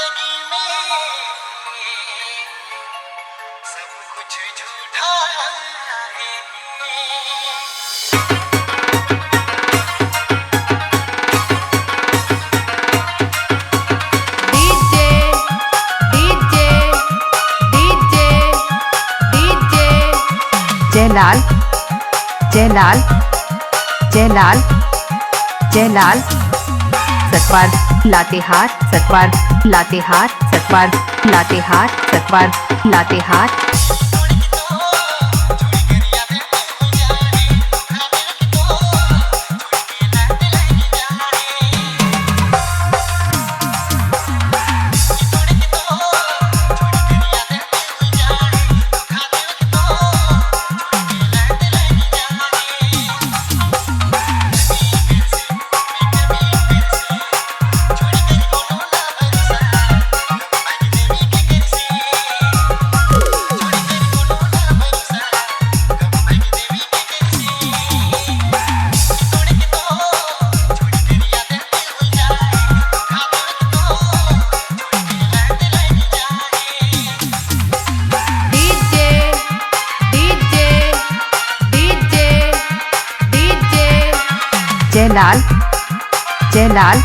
जिंदगी में सब कुछ झूठा है। जयलाल जयलाल जयलाल जयलाल सतवार लातेहार सतवार लातेहार सतवार लातेहार सतवार लातेहार जयलाल जयलाल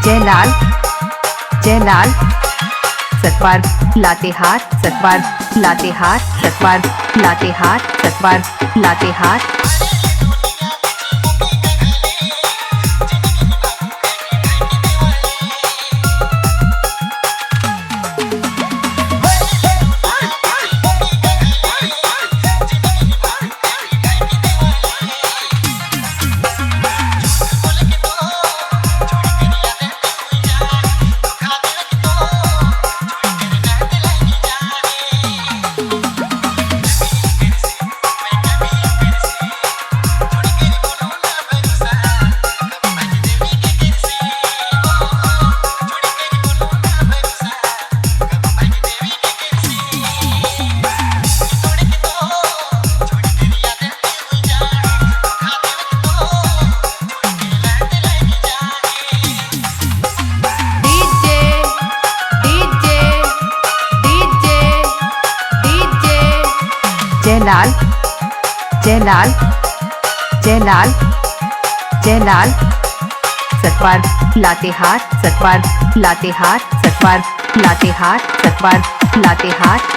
जयलाल जयलाल सतवार लातेहार सतवार लातेहार सतवार लातेहार सतवार लातेहार जयलाल जयलाल जयलाल जयलाल सतवार लातेहार सतवार लातेहार सतवार लातेहार सतवार लातेहार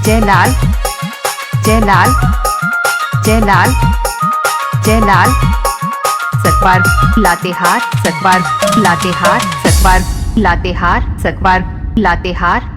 जयलाल जयलाल जयलाल जयलाल सतवार लातेहार सतवार लातेहार सतवार लातेहार सतवार लातेहार